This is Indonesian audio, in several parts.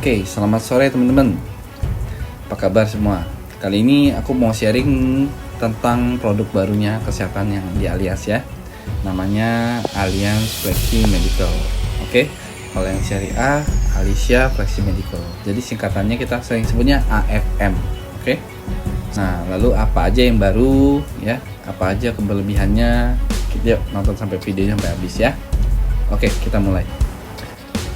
Oke, selamat sore teman-teman. Apa kabar semua? Kali ini aku mau sharing tentang produk barunya kesehatan yang di Alias ya. Namanya Alliance Flexi Medical. Oke, kalau yang syariah Alicia Flexi Medical. Jadi singkatannya kita sering sebutnya AFM. Oke. Nah, lalu apa aja yang baru ya? Apa aja kelebihannya? Kita nonton sampai videonya sampai habis ya. Oke, kita mulai.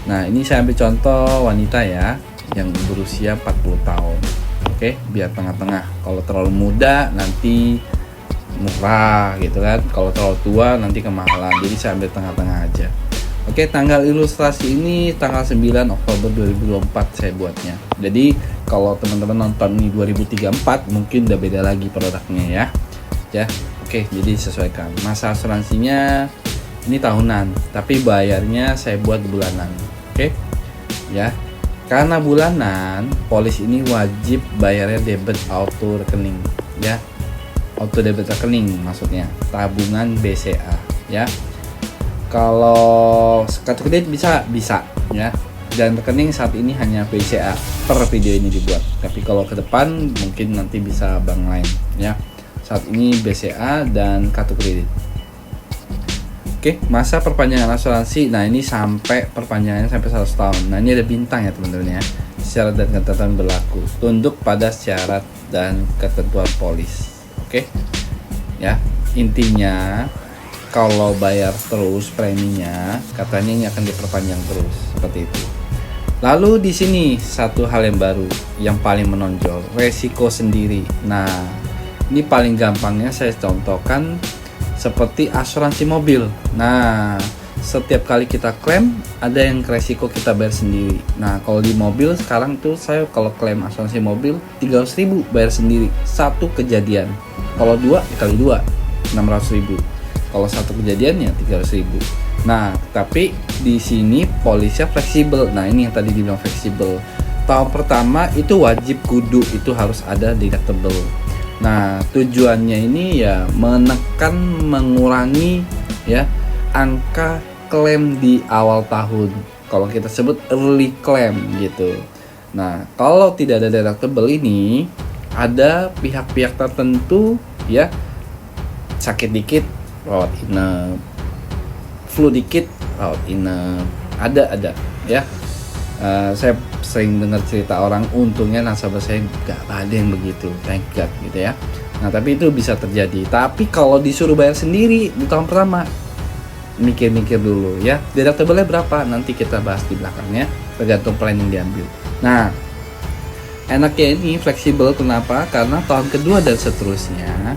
Nah, ini saya ambil contoh wanita ya yang berusia 40 tahun. Oke, biar tengah-tengah. Kalau terlalu muda nanti murah gitu kan. Kalau terlalu tua nanti kemahalan. Jadi saya ambil tengah-tengah aja. Oke, tanggal ilustrasi ini tanggal 9 Oktober 2024 saya buatnya. Jadi kalau teman-teman nonton ini 2034 mungkin udah beda lagi produknya ya. Ya. Oke, jadi sesuaikan. Masa asuransinya ini tahunan, tapi bayarnya saya buat bulanan. Oke. Ya. Karena bulanan, polis ini wajib bayarnya debit auto rekening, ya. Auto debit rekening maksudnya, tabungan BCA, ya. Kalau kartu kredit bisa ya. Dan rekening saat ini hanya BCA per video ini dibuat. Tapi kalau ke depan mungkin nanti bisa bank lain, ya. Saat ini BCA dan kartu kredit. Oke, masa perpanjangan asuransi. Nah, ini sampai perpanjangannya sampai 100 tahun. Nah, ini ada bintang ya teman-teman ya. Syarat dan ketentuan berlaku. Tunduk pada syarat dan ketentuan polis. Oke. Ya, intinya kalau bayar terus preminya, katanya ini akan diperpanjang terus seperti itu. Lalu di sini satu hal yang baru yang paling menonjol, resiko sendiri. Nah, ini paling gampangnya saya contohkan seperti asuransi mobil. Nah, setiap kali kita klaim ada yang resiko kita bayar sendiri. Nah, kalau di mobil sekarang tuh saya kalau klaim asuransi mobil 300.000 bayar sendiri satu kejadian. Kalau dua kali dua 600.000. Kalau satu kejadiannya 300.000. Nah, tapi di sini polisnya fleksibel. Nah, ini yang tadi dibilang fleksibel. Tahun pertama itu wajib kudu itu harus ada deductible. Nah, tujuannya ini ya menekan, mengurangi ya angka klaim di awal tahun. Kalau kita sebut early claim gitu. Nah, kalau tidak ada deductible ini, ada pihak-pihak tertentu ya sakit dikit rawat inap, flu dikit rawat inap, ada ya. Saya sering dengar cerita orang, untungnya nasabah saya nggak ada yang begitu, thank God gitu ya. Nah, tapi itu bisa terjadi. Tapi kalau disuruh bayar sendiri di tahun pertama, mikir-mikir dulu ya. Deductible-nya berapa? Nanti kita bahas di belakangnya, tergantung plan yang diambil. Nah, enaknya ini fleksibel. Kenapa? Karena tahun kedua dan seterusnya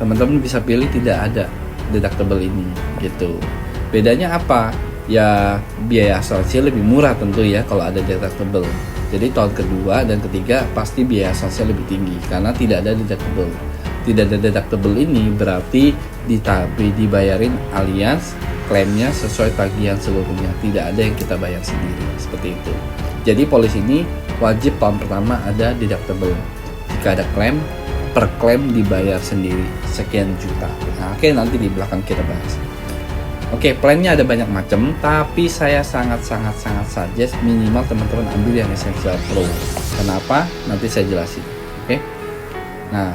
teman-teman bisa pilih tidak ada deductible ini gitu. Bedanya apa? Ya biaya asuransi lebih murah tentu ya kalau ada deductible. Jadi tahun kedua dan ketiga pasti biaya asuransi lebih tinggi karena tidak ada deductible. Tidak ada deductible ini berarti dibayarin alias klaimnya sesuai tagihan seluruhnya. Tidak ada yang kita bayar sendiri seperti itu. Jadi polis ini wajib tahun pertama ada deductible. Jika ada klaim, per klaim dibayar sendiri sekian juta. Nah, oke, nanti di belakang kita bahas. Oke, plannya ada banyak macam, tapi saya sangat suggest minimal teman-teman ambil yang Essential Pro. Kenapa? Nanti saya jelasin. Oke. Nah,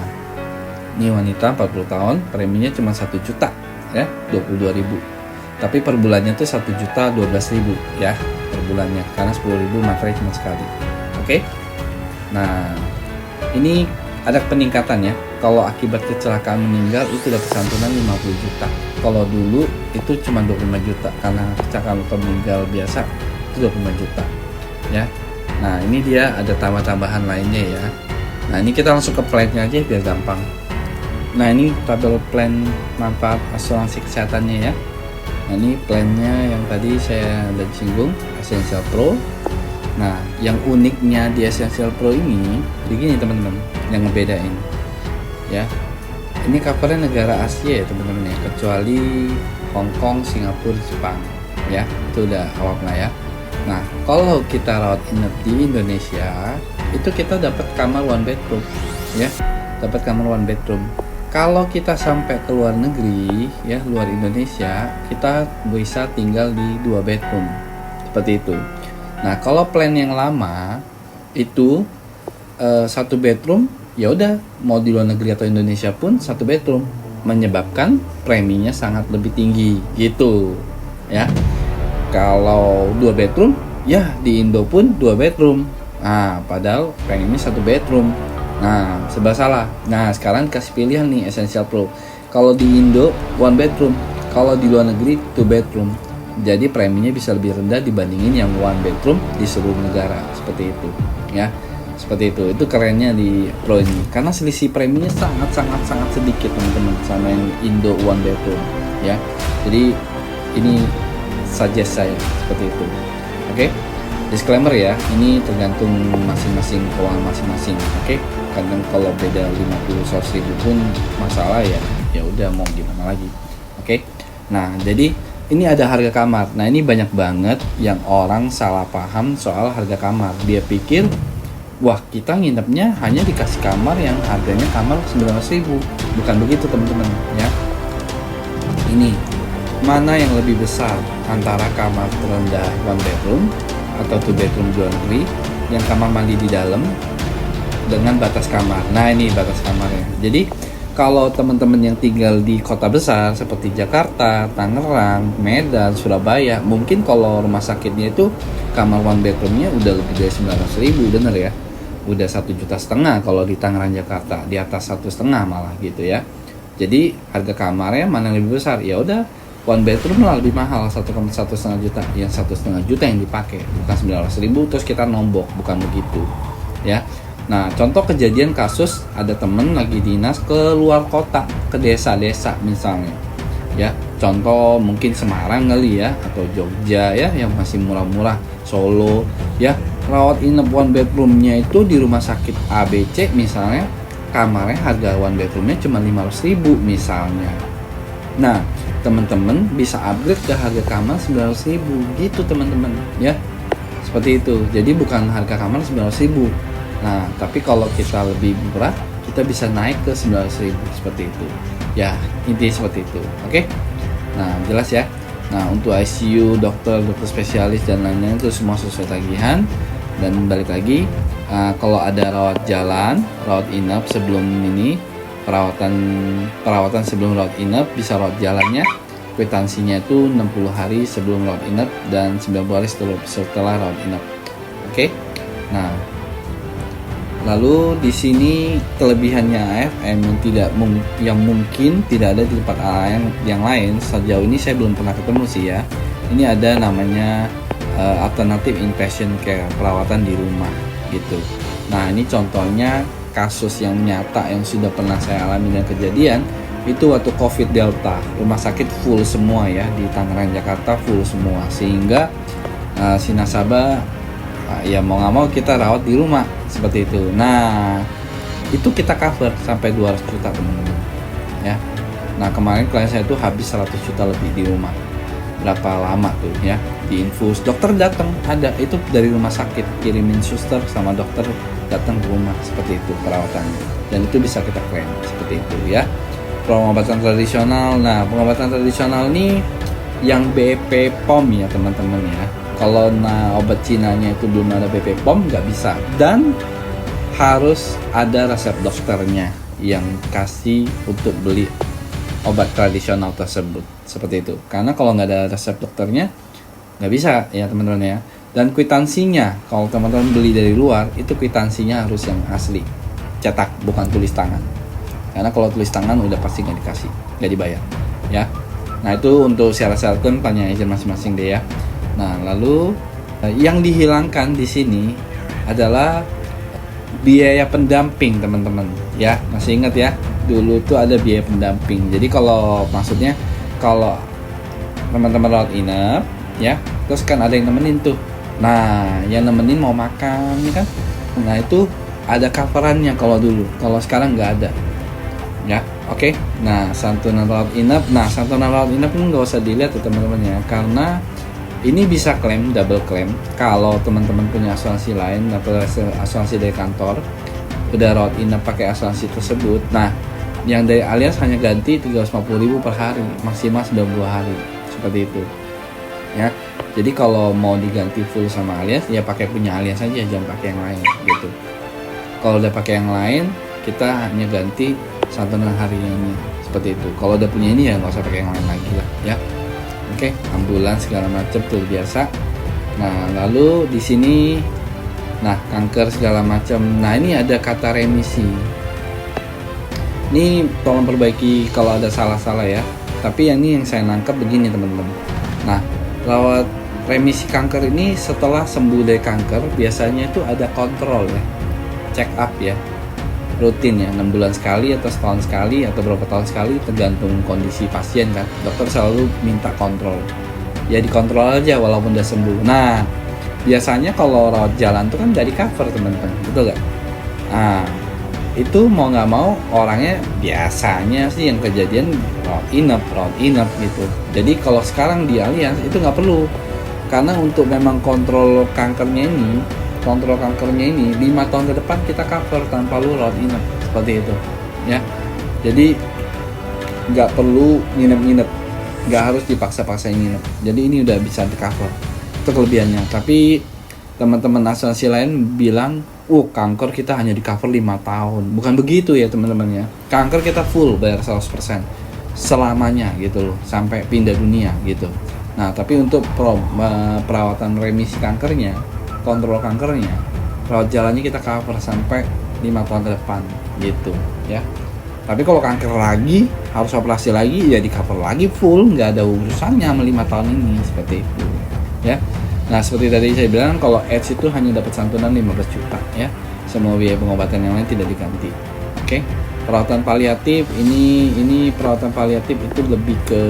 ini wanita 40 tahun, preminya cuma 1 juta ya, 22.000. Tapi per bulannya tuh 1.012.000 ya per bulannya, karena 10.000 materai cuma sekali. Oke. Nah, ini ada peningkatan ya. Kalau akibat kecelakaan meninggal itu dapat santunan 50 juta. Kalau dulu itu cuma 25 juta karena kecelakaan atau meninggal biasa itu 25 juta. Ya. Nah, ini dia ada tambah-tambahan lainnya ya. Nah, ini kita langsung ke plan-nya aja biar gampang. Nah, ini tabel plan manfaat asuransi kesehatannya ya. Nah, ini plan-nya yang tadi saya udah singgung, Essential Pro. Nah, yang uniknya di Essential Pro ini begini teman-teman, yang ngebedain ya. Ini covernya negara Asia ya teman-teman ya, kecuali Hong Kong, Singapura, Jepang ya. Itu udah awam lah ya. Nah, kalau kita rawat inap di Indonesia, itu kita dapat kamar one bedroom ya. Dapat kamar one bedroom. Kalau kita sampai ke luar negeri ya, luar Indonesia, kita bisa tinggal di 2 bedroom. Seperti itu. Nah, kalau plan yang lama itu satu bedroom, ya udah mau di luar negeri atau Indonesia pun satu bedroom, menyebabkan preminya sangat lebih tinggi gitu ya. Kalau 2 bedroom, ya di Indo pun 2 bedroom. Nah, padahal pengennya satu bedroom. Nah, serba salah. Nah, sekarang kasih pilihan nih Essential Pro. Kalau di Indo 1 bedroom, kalau di luar negeri 2 bedroom. Jadi preminya bisa lebih rendah dibandingin yang 1 bedroom di seluruh negara, seperti itu ya. Seperti itu. Itu kerennya di Pro ini. Karena selisih preminya sangat sedikit teman-teman sama yang Indo 1 bedroom ya. Jadi ini suggest saya seperti itu. Oke. Disclaimer ya, ini tergantung masing-masing keuangan masing-masing. Oke. Kadang kalau beda 50-100 ribu pun masalah ya udah mau gimana lagi. Oke. Nah, jadi ini ada harga kamar. Nah, ini banyak banget yang orang salah paham soal harga kamar. Dia pikir, wah, kita nginepnya hanya dikasih kamar yang harganya kamar 900.000. Bukan begitu teman-teman ya. Ini mana yang lebih besar antara kamar terendah 1 bedroom atau 2 bedroom di luar negeri yang kamar mandi di dalam dengan batas kamar. Nah, ini batas kamarnya. Jadi kalau teman-teman yang tinggal di kota besar seperti Jakarta, Tangerang, Medan, Surabaya, mungkin kalau rumah sakitnya itu kamar 1 bedroomnya udah lebih dari 900.000, bener ya? Udah 1,5 juta kalau di Tangerang, Jakarta, di atas 1,5 malah gitu ya. Jadi harga kamarnya mana yang lebih besar? Ya udah 1 bedroom lah lebih mahal, 1,5 juta. Yang 1,5 juta yang dipakai, bukan 900.000 terus kita nombok, bukan begitu ya. Nah, contoh kejadian kasus ada temen lagi dinas ke luar kota, ke desa-desa misalnya ya. Contoh mungkin Semarang kali ya, atau Jogja ya, yang masih murah-murah, Solo ya. Rawat inap 1 bedroomnya itu di rumah sakit ABC misalnya, kamarnya harga 1 bedroomnya cuma 500.000 misalnya. Nah, teman-teman bisa upgrade ke harga kamar 900.000 gitu teman-teman ya. Seperti itu. Jadi bukan harga kamar 900.000. Nah, tapi kalau kita lebih murah, kita bisa naik ke 900.000 seperti itu. Ya, intinya seperti itu. Oke? Nah, jelas ya. Nah, untuk ICU, dokter spesialis dan lain-lain itu semua sesuai tagihan. Dan balik lagi, kalau ada rawat jalan, rawat inap sebelum ini, perawatan sebelum rawat inap, bisa rawat jalannya. Kwitansinya itu 60 hari sebelum rawat inap dan 90 hari setelah rawat inap. Oke? Nah, lalu di sini kelebihannya AFM yang mungkin tidak ada di tempat yang lain. Sejauh ini saya belum pernah ketemu sih ya. Ini ada namanya alternatif inpatient care, perawatan di rumah gitu. Nah, ini contohnya kasus yang nyata yang sudah pernah saya alami dan kejadian itu waktu COVID Delta. Rumah sakit full semua ya, di Tangerang, Jakarta full semua, sehingga si nasabah ya mau nggak mau kita rawat di rumah seperti itu. Nah, itu kita cover sampai 200 juta teman-teman ya. Nah, kemarin klien saya itu habis 100 juta lebih di rumah. Berapa lama tuh ya, di infus, dokter datang, ada itu dari rumah sakit, kirimin suster sama dokter datang ke rumah, seperti itu perawatannya, dan itu bisa kita klaim seperti itu ya. Pengobatan tradisional. Nah, pengobatan tradisional ini yang BP POM ya teman-teman ya. Kalau obat Cinanya itu belum ada BP POM nggak bisa, dan harus ada resep dokternya yang kasih untuk beli obat tradisional tersebut, seperti itu. Karena kalau nggak ada resep dokternya nggak bisa ya teman-teman ya. Dan kwitansinya, kalau teman-teman beli dari luar, itu kwitansinya harus yang asli, cetak, bukan tulis tangan. Karena kalau tulis tangan udah pasti nggak dikasih, nggak dibayar ya. Nah, itu untuk syarat-syaratnya tanya agent masing-masing deh ya. Nah, lalu yang dihilangkan di sini adalah biaya pendamping teman-teman ya. Masih ingat ya, dulu tuh ada biaya pendamping. Jadi kalau maksudnya kalau teman-teman rawat inap ya, terus kan ada yang nemenin tuh. Nah, yang nemenin mau makan kan, nah itu ada coverannya kalau dulu. Kalau sekarang nggak ada ya. Oke. Nah, santunan rawat inap. Nah, santunan rawat inap ini nggak usah dilihat ya teman-teman ya, karena ini bisa klaim, double klaim kalau teman-teman punya asuransi lain atau asuransi dari kantor, udah rawat inap pakai asuransi tersebut. Nah, yang dari Allianz hanya ganti 350.000 per hari, maksimal 92 hari, seperti itu ya. Jadi kalau mau diganti full sama Allianz ya pakai punya Allianz saja, jangan pakai yang lain gitu. Kalau udah pakai yang lain, kita hanya ganti santunan hariannya seperti itu. Kalau udah punya ini ya nggak usah pakai yang lain lagi lah ya. Oke, ambulans segala macam tuh biasa. Nah, lalu di sini kanker segala macam. Nah, ini ada kata remisi. Ini tolong perbaiki kalau ada salah-salah ya. Tapi yang saya nangkep begini teman-teman. Nah, rawat remisi kanker ini setelah sembuh dari kanker biasanya itu ada kontrol ya, check up ya, rutin ya, 6 bulan sekali atau setahun sekali atau berapa tahun sekali tergantung kondisi pasien kan. Dokter selalu minta kontrol ya, dikontrol aja walaupun udah sembuh. Nah, biasanya kalau rawat jalan tuh kan dari cover teman-teman, betul gak? Nah, itu mau nggak mau orangnya biasanya sih yang kejadian rawat inap gitu. Jadi kalau sekarang di Allianz itu nggak perlu, karena untuk memang kontrol kankernya ini 5 tahun ke depan kita cover tanpa lu rawat inap seperti itu ya. Jadi nggak perlu nginep, nggak harus dipaksa-paksain nginep. Jadi ini udah bisa di cover, itu kelebihannya. Tapi teman-teman asuransi lain bilang kanker kita hanya di cover 5 tahun. Bukan begitu ya teman-teman ya. Kanker kita full bayar 100% selamanya gitu loh, sampai pindah dunia gitu. Nah, tapi untuk perawatan remisi kankernya, kontrol kankernya, rawat jalannya kita cover sampai 5 tahun ke depan gitu ya. Tapi kalau kanker lagi, harus operasi lagi, ya di cover lagi full, nggak ada urusannya sama 5 tahun ini, seperti itu ya. Nah, seperti tadi saya bilang, kalau AIDS itu hanya dapat santunan 15 juta ya. Semua biaya pengobatan yang lain tidak diganti. Oke. Perawatan paliatif ini perawatan paliatif itu lebih ke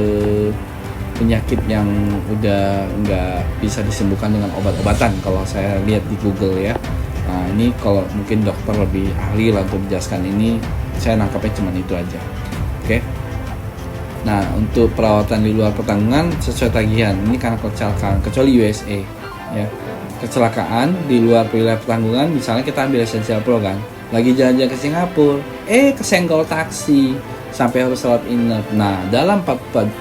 penyakit yang udah nggak bisa disembuhkan dengan obat-obatan kalau saya lihat di Google ya. Nah, ini kalau mungkin dokter lebih ahli lah untuk menjelaskan ini, saya nangkapnya cuma itu aja. Oke. Nah, untuk perawatan di luar pertanggungan sesuai tagihan, ini karena kecelakaan, kecuali USA ya. Kecelakaan di luar wilayah pertanggungan, misalnya kita ambil Essential Pro kan, lagi jalan-jalan ke Singapura, kesenggol taksi sampai harus rawat inap. Nah, dalam 48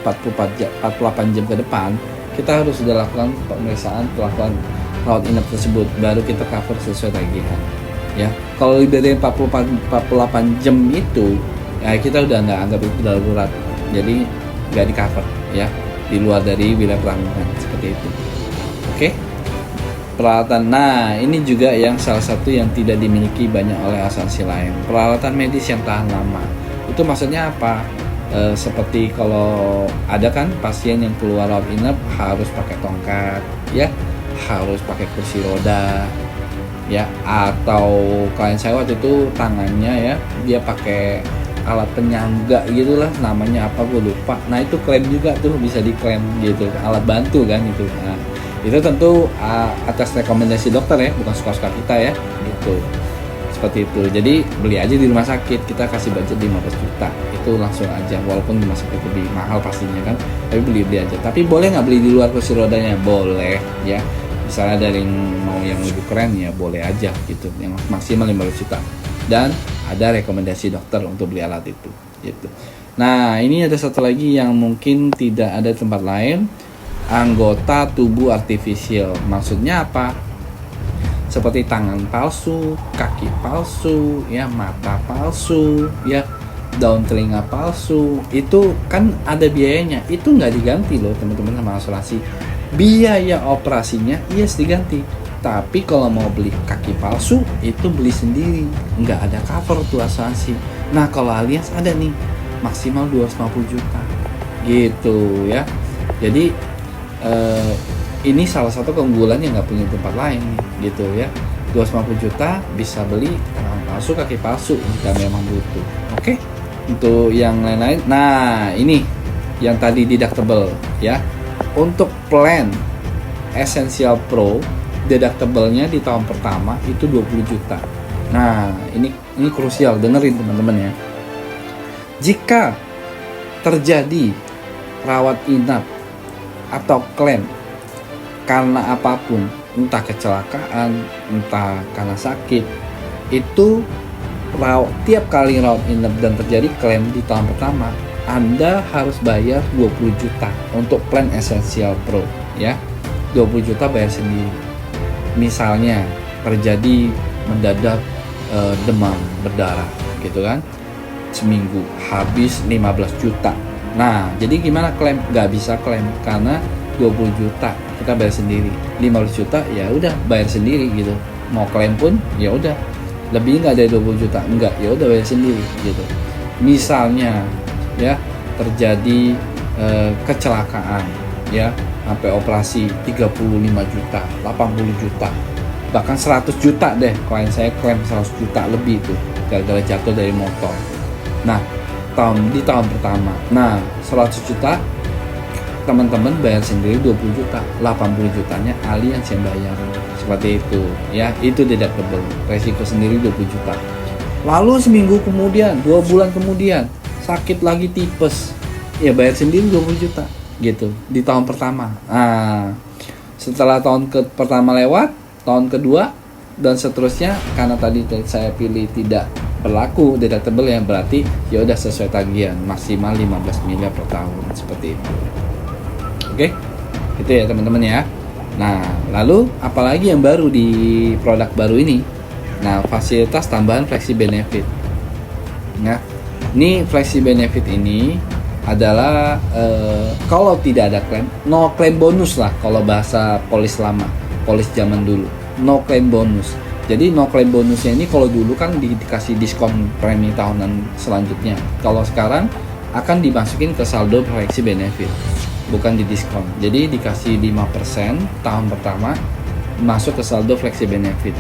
jam ke depan kita harus sudah lakukan pemeriksaan pelakuan rawat inap tersebut, baru kita cover sesuai tagihan ya. Kalau lebih dari 48 jam itu ya kita udah nggak anggap itu darurat, jadi nggak di cover ya, di luar dari wilayah pelanggaran seperti itu. Oke. Peralatan, nah ini juga yang salah satu yang tidak dimiliki banyak oleh asuransi lain, peralatan medis yang tahan lama. Itu maksudnya apa? Seperti kalau ada kan pasien yang keluar rawat inap harus pakai tongkat ya, harus pakai kursi roda ya, atau klien saya waktu itu tangannya ya dia pakai alat penyangga gitulah, namanya apa gue lupa. Nah, itu klaim juga tuh, bisa diklaim gitu, alat bantu kan itu. Nah, itu tentu atas rekomendasi dokter ya, bukan suka-suka kita ya gitu, seperti itu. Jadi beli aja di rumah sakit, kita kasih budget 15 juta itu langsung aja, walaupun di rumah sakit lebih mahal pastinya kan, tapi beli aja. Tapi boleh nggak beli di luar kursi rodanya? Boleh ya, misalnya dari mau yang lebih keren ya boleh aja gitu, yang maksimal 15 juta, dan ada rekomendasi dokter untuk beli alat itu gitu. Nah, ini ada satu lagi yang mungkin tidak ada tempat lain, anggota tubuh artifisial. Maksudnya apa? Seperti tangan palsu, kaki palsu, ya, mata palsu, ya, daun telinga palsu. Itu kan ada biayanya. Itu nggak diganti loh teman-teman sama asuransi. Biaya operasinya yes diganti. Tapi kalau mau beli kaki palsu itu beli sendiri, nggak ada cover tuh asuransi. Nah, kalau Allianz ada nih, maksimal 250 juta gitu ya. Jadi ini salah satu keunggulan yang nggak punya tempat lain nih, gitu ya. 250 juta bisa beli tangan palsu, kaki palsu jika memang butuh. Oke. Untuk yang lain-lain, nah ini yang tadi deductible ya. Untuk plan Essential Pro, deductible-nya di tahun pertama itu 20 juta. Nah, ini krusial, dengerin teman-teman ya. Jika terjadi rawat inap atau klaim karena apapun, entah kecelakaan, entah karena sakit, itu tiap kali rawat inap dan terjadi klaim di tahun pertama, Anda harus bayar 20 juta untuk plan Essential Pro ya. 20 juta bayar sendiri. Misalnya terjadi mendadak demam berdarah gitu kan, seminggu habis 15 juta. Nah, jadi gimana klaim? Nggak bisa klaim karena 20 juta kita bayar sendiri. 15 juta ya udah bayar sendiri gitu. Mau klaim pun ya udah, lebih nggak dari 20 juta enggak, ya udah bayar sendiri gitu. Misalnya ya terjadi kecelakaan ya, sampai operasi 35 juta, 80 juta, bahkan 100 juta deh. Klien saya klaim 100 juta lebih tuh gara-gara jatuh dari motor. Nah, di tahun pertama. Nah, 100 juta teman-teman bayar sendiri 20 juta, 80 jutanya ahli yang saya bayar. Seperti itu ya, itu deductible, resiko sendiri 20 juta. Lalu seminggu kemudian, 2 bulan kemudian sakit lagi tipes, ya bayar sendiri 20 juta gitu di tahun pertama. Nah, setelah tahun pertama lewat, tahun kedua dan seterusnya, karena tadi saya pilih tidak berlaku deductible yang berarti ya udah sesuai tagihan maksimal 15 miliar per tahun, seperti itu. Oke, gitu ya teman-teman ya. Nah, lalu apalagi yang baru di produk baru ini? Nah, fasilitas tambahan flexi benefit. Nah, ini flexi benefit ini adalah kalau tidak ada klaim, no claim bonus lah kalau bahasa polis lama, polis zaman dulu. No claim bonus. Jadi no claim bonusnya ini kalau dulu kan dikasih diskon premi tahunan selanjutnya. Kalau sekarang akan dimasukin ke saldo flexi benefit, bukan di diskon. Jadi dikasih 5% tahun pertama masuk ke saldo flexi benefit.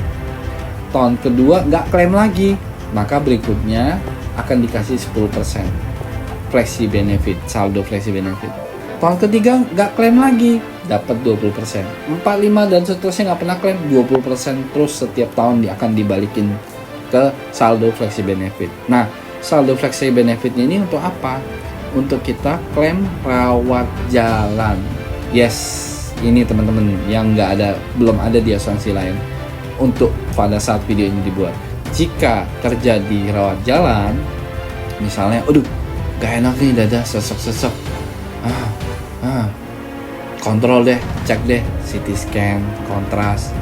Tahun kedua nggak klaim lagi, maka berikutnya akan dikasih 10% flexi benefit, saldo flexi benefit. Tahun ketiga nggak klaim lagi, dapat 20%. 4, 5 dan seterusnya nggak pernah klaim, 20% terus setiap tahun akan dibalikin ke saldo flexi benefit. Nah, saldo flexi benefitnya ini untuk apa? Untuk kita klaim rawat jalan. Yes, ini teman-teman yang belum ada di asuransi lain. Untuk pada saat video ini dibuat, jika terjadi rawat jalan, misalnya, aduh, gak enak nih dada, sesek-sesek, kontrol deh, cek deh, CT scan, kontras,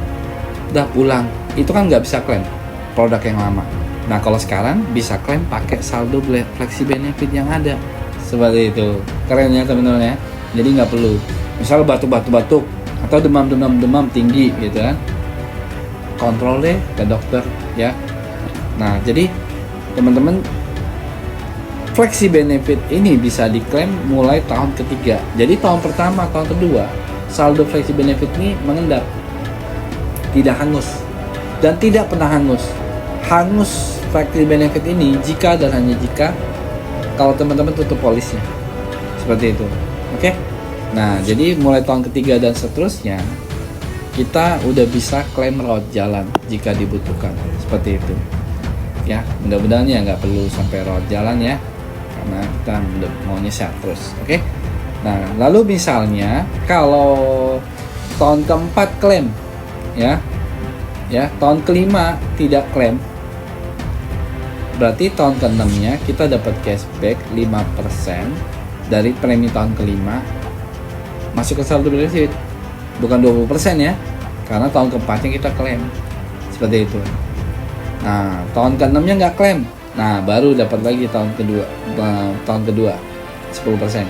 udah pulang, itu kan nggak bisa klaim produk yang lama. Nah, kalau sekarang bisa klaim pakai saldo flexi benefit yang ada. Seperti itu, keren ya teman-teman ya. Jadi nggak perlu, misal batuk-batuk atau demam tinggi gitu kan, kontrol deh ke dokter ya. Nah, jadi teman-teman, flexi benefit ini bisa diklaim mulai tahun ketiga. Jadi tahun pertama, tahun kedua, saldo flexi benefit ini mengendap, tidak hangus dan tidak pernah hangus. Hangus flexi benefit ini jika dan hanya jika kalau teman-teman tutup polisnya, seperti itu. Oke. Nah, jadi mulai tahun ketiga dan seterusnya kita udah bisa klaim rawat jalan jika dibutuhkan, seperti itu. Ya, mudah-mudahan ya nggak perlu sampai rawat jalan ya, karena kita udah maunya sehat terus. Oke. Nah, lalu misalnya kalau tahun keempat klaim, ya, tahun kelima tidak klaim, berarti tahun ke-6-nya kita dapat cashback 5% dari premi tahun kelima masuk ke saldo benefit, bukan 20% ya, karena tahun ke-4-nya kita klaim, seperti itu. Nah, tahun ke-6-nya nggak klaim, nah baru dapat lagi tahun kedua 10%.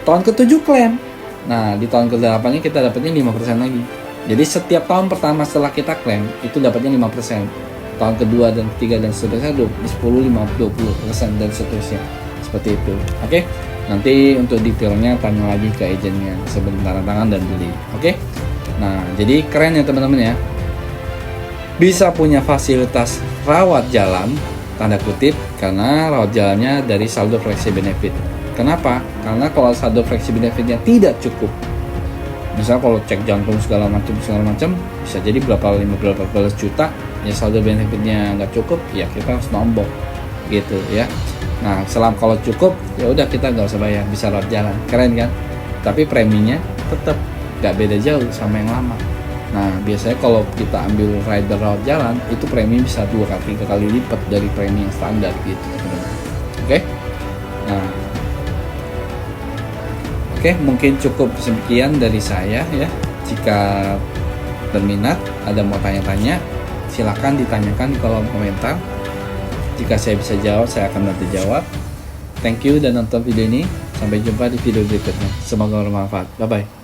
Tahun ke-7 klaim, nah di tahun ke-8-nya kita dapatnya 5% lagi. Jadi setiap tahun pertama setelah kita klaim itu dapatnya 5%. Tahun kedua dan ketiga dan seterusnya 10, 5, 20% dan seterusnya, seperti itu. Oke, nanti untuk detailnya tanya lagi ke agennya sebelum tanda tangan dan beli. Oke, nah jadi keren ya teman-teman ya, bisa punya fasilitas rawat jalan tanda kutip karena rawat jalannya dari saldo flexi benefit. Kenapa? Karena kalau saldo flexi benefitnya tidak cukup, misal kalau cek jantung segala macam bisa jadi berapa belas juta, ya saldo benefitnya nggak cukup, ya kita harus nombok gitu ya. Nah, selama kalau cukup ya udah kita nggak usah bayar, bisa rawat jalan. Keren kan? Tapi preminya tetap nggak beda jauh sama yang lama. Nah, biasanya kalau kita ambil rider rawat jalan itu premi bisa 2-3 kali lipat dari premi yang standar gitu. Oke? Nah, Oke, mungkin cukup sekian dari saya ya. Jika berminat, ada mau tanya-tanya, silakan ditanyakan di kolom komentar. Jika saya bisa jawab, saya akan bantu jawab. Thank you dan nonton video ini. Sampai jumpa di video berikutnya. Semoga bermanfaat. Bye-bye.